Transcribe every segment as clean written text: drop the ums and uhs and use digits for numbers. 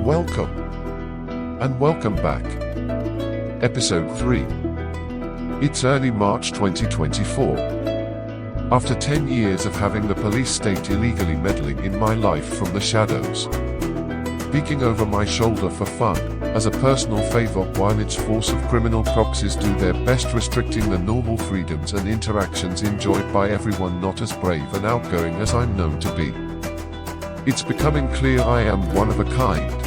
Welcome. And welcome back. Episode 3. It's early March 2024. After 10 years of having the police state illegally meddling in my life from the shadows, peeking over my shoulder for fun, as a personal favor while its force of criminal proxies do their best restricting the normal freedoms and interactions enjoyed by everyone not as brave and outgoing as I'm known to be. It's becoming clear I am one of a kind.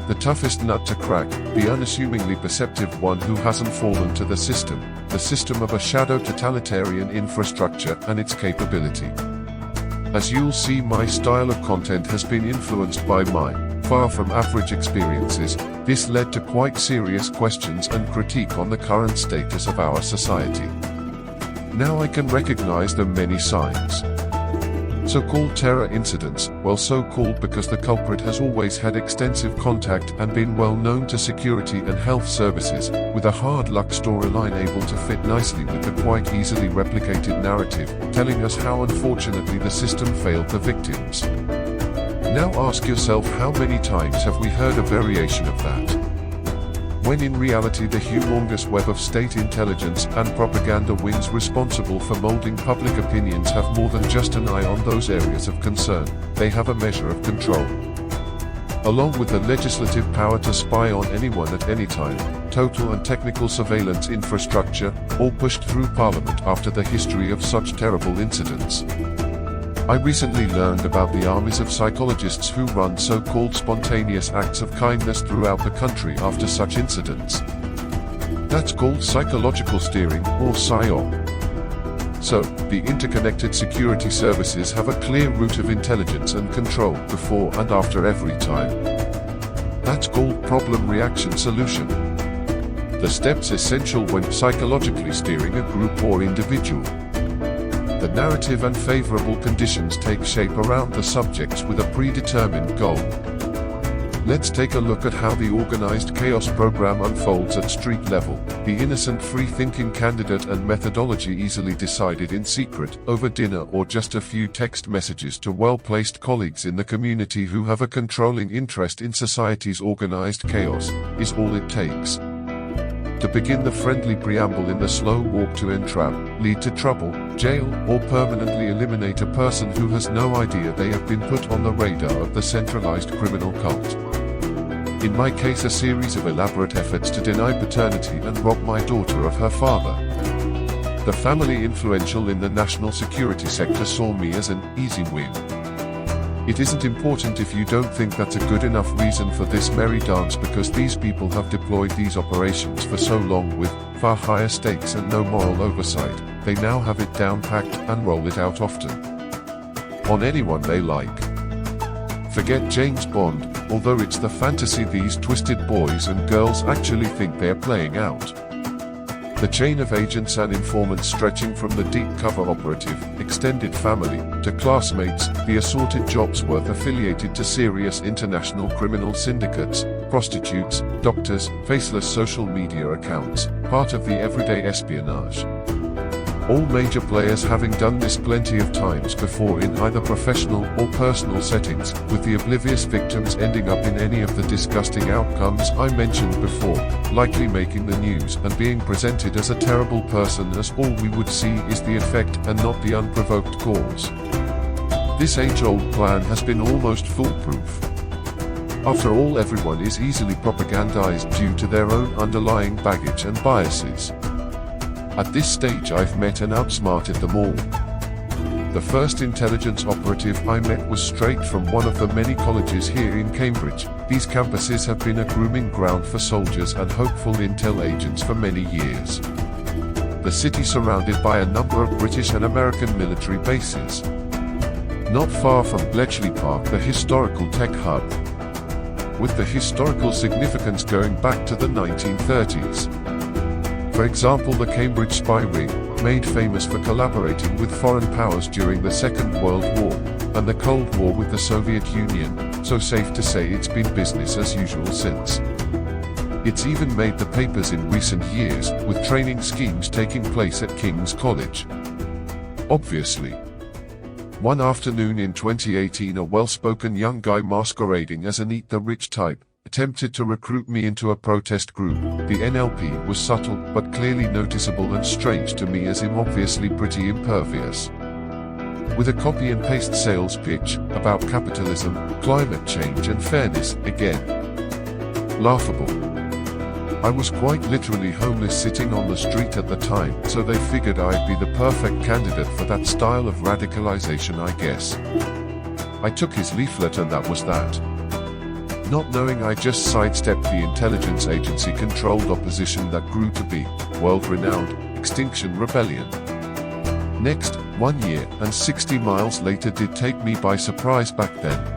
The toughest nut to crack, the unassumingly perceptive one who hasn't fallen to the system of a shadow totalitarian infrastructure and its capability. As you'll see, my style of content has been influenced by my far from average experiences. This led to quite serious questions and critique on the current status of our society. Now I can recognize the many signs. So-called terror incidents, well, so-called because the culprit has always had extensive contact and been well known to security and health services, with a hard luck storyline able to fit nicely with the quite easily replicated narrative, telling us how unfortunately the system failed the victims. Now ask yourself, how many times have we heard a variation of that? When in reality the humongous web of state intelligence and propaganda wings responsible for molding public opinions have more than just an eye on those areas of concern. They have a measure of control. Along with the legislative power to spy on anyone at any time, total and technical surveillance infrastructure, all pushed through Parliament after the history of such terrible incidents. I recently learned about the armies of psychologists who run so-called spontaneous acts of kindness throughout the country after such incidents. That's called psychological steering, or PSYOP. So, the interconnected security services have a clear route of intelligence and control before and after every time. That's called problem reaction solution. The steps essential when psychologically steering a group or individual. The narrative and favorable conditions take shape around the subjects with a predetermined goal. Let's take a look at how the organized chaos program unfolds at street level, the innocent free-thinking candidate and methodology easily decided in secret, over dinner or just a few text messages to well-placed colleagues in the community who have a controlling interest in society's organized chaos, is all it takes. To begin the friendly preamble in the slow walk to entrap, lead to trouble, jail, or permanently eliminate a person who has no idea they have been put on the radar of the centralized criminal cult. In my case, a series of elaborate efforts to deny paternity and rob my daughter of her father. The family influential in the national security sector saw me as an easy win. It isn't important if you don't think that's a good enough reason for this merry dance, because these people have deployed these operations for so long with far higher stakes and no moral oversight. They now have it down packed and roll it out often on anyone they like. Forget James Bond, although it's the fantasy these twisted boys and girls actually think they're playing out. The chain of agents and informants stretching from the deep cover operative, extended family, to classmates, the assorted jobs worth affiliated to serious international criminal syndicates, prostitutes, doctors, faceless social media accounts, part of the everyday espionage. All major players having done this plenty of times before in either professional or personal settings, with the oblivious victims ending up in any of the disgusting outcomes I mentioned before, likely making the news and being presented as a terrible person, as all we would see is the effect and not the unprovoked cause. This age-old plan has been almost foolproof. After all, everyone is easily propagandized due to their own underlying baggage and biases. At this stage I've met and outsmarted them all. The first intelligence operative I met was straight from one of the many colleges here in Cambridge. These campuses have been a grooming ground for soldiers and hopeful intel agents for many years. The city surrounded by a number of British and American military bases. Not far from Bletchley Park, the historical tech hub, with the historical significance going back to the 1930s. For example, the Cambridge spy ring, made famous for collaborating with foreign powers during the Second World War, and the Cold War with the Soviet Union, so safe to say it's been business as usual since. It's even made the papers in recent years, with training schemes taking place at King's College. Obviously. One afternoon in 2018, a well-spoken young guy masquerading as an Eat the Rich type attempted to recruit me into a protest group. The NLP was subtle but clearly noticeable and strange to me, as I'm obviously pretty impervious. With a copy and paste sales pitch about capitalism, climate change and fairness, again. Laughable. I was quite literally homeless sitting on the street at the time, so they figured I'd be the perfect candidate for that style of radicalization, I guess. I took his leaflet and that was that. Not knowing I just sidestepped the intelligence agency-controlled opposition that grew to be world-renowned Extinction Rebellion. Next, 1 year and 60 miles later did take me by surprise back then.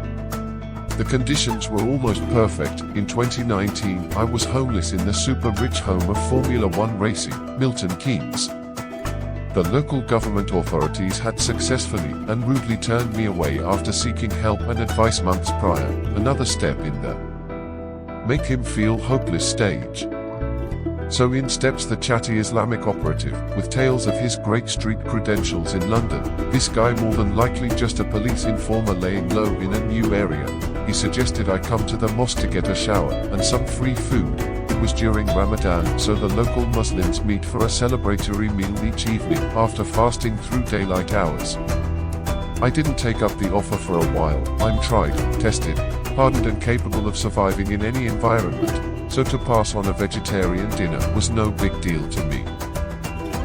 The conditions were almost perfect. In 2019, I was homeless in the super-rich home of Formula One racing, Milton Keynes. The local government authorities had successfully and rudely turned me away after seeking help and advice months prior, another step in the make him feel hopeless stage. So in steps the chatty Islamic operative, with tales of his great street credentials in London. This guy, more than likely just a police informer laying low in a new area. He suggested I come to the mosque to get a shower and some free food. It was during Ramadan, so the local Muslims meet for a celebratory meal each evening after fasting through daylight hours. I didn't take up the offer for a while. I'm tried, tested, hardened and capable of surviving in any environment, so to pass on a vegetarian dinner was no big deal to me.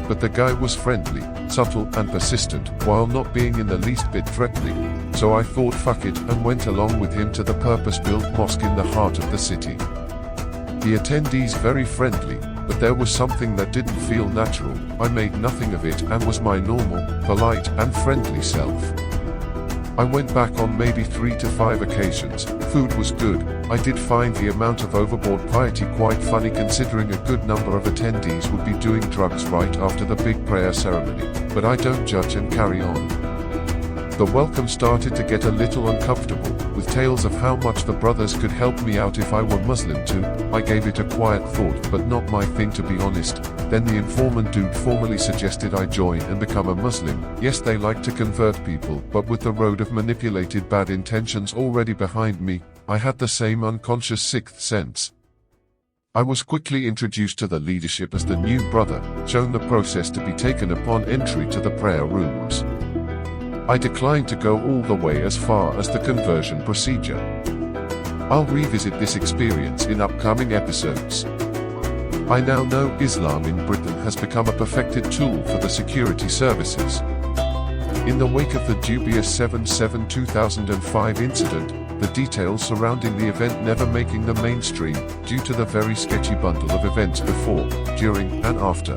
But the guy was friendly, subtle and persistent, while not being in the least bit threatening, so I thought fuck it and went along with him to the purpose-built mosque in the heart of the city. The attendees very friendly, but there was something that didn't feel natural. I made nothing of it and was my normal, polite and friendly self. I went back on maybe 3 to 5 occasions. Food was good. I did find the amount of overboard piety quite funny, considering a good number of attendees would be doing drugs right after the big prayer ceremony, but I don't judge and carry on. The welcome started to get a little uncomfortable, with tales of how much the brothers could help me out if I were Muslim too. I gave it a quiet thought, but not my thing to be honest. Then the informant dude formally suggested I join and become a Muslim. Yes, they like to convert people, but with the road of manipulated bad intentions already behind me, I had the same unconscious sixth sense. I was quickly introduced to the leadership as the new brother, shown the process to be taken upon entry to the prayer rooms. I declined to go all the way as far as the conversion procedure. I'll revisit this experience in upcoming episodes. I now know Islam in Britain has become a perfected tool for the security services. In the wake of the dubious 7/7/2005 incident, the details surrounding the event never making the mainstream, due to the very sketchy bundle of events before, during, and after.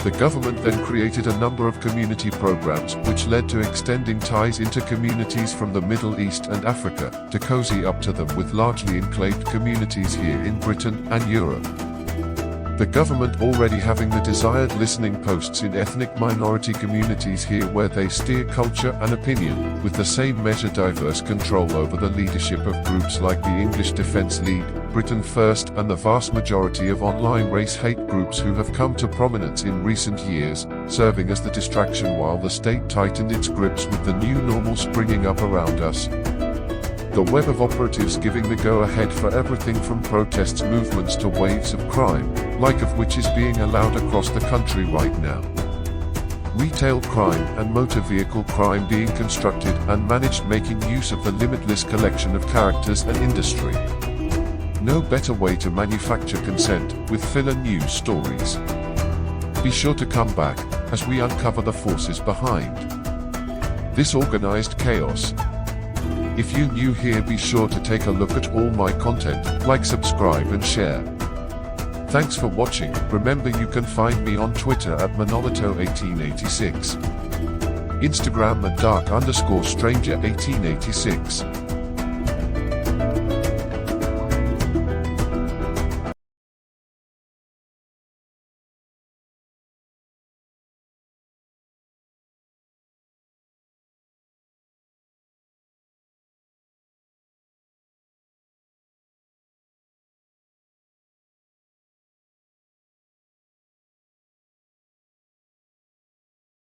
The government then created a number of community programs which led to extending ties into communities from the Middle East and Africa, to cozy up to them with largely enclaved communities here in Britain and Europe. The government already having the desired listening posts in ethnic minority communities here, where they steer culture and opinion, with the same measure diverse control over the leadership of groups like the English Defence League, Britain First and the vast majority of online race hate groups who have come to prominence in recent years, serving as the distraction while the state tightened its grips with the new normal springing up around us. The web of operatives giving the go-ahead for everything from protests, movements to waves of crime, like of which is being allowed across the country right now. Retail crime and motor vehicle crime being constructed and managed, making use of the limitless collection of characters and industry. No better way to manufacture consent, with filler news stories. Be sure to come back, as we uncover the forces behind this organized chaos. If you're new here, be sure to take a look at all my content, like, subscribe and share. Thanks for watching. Remember, you can find me on Twitter at Manolito1886, Instagram at dark_stranger1886.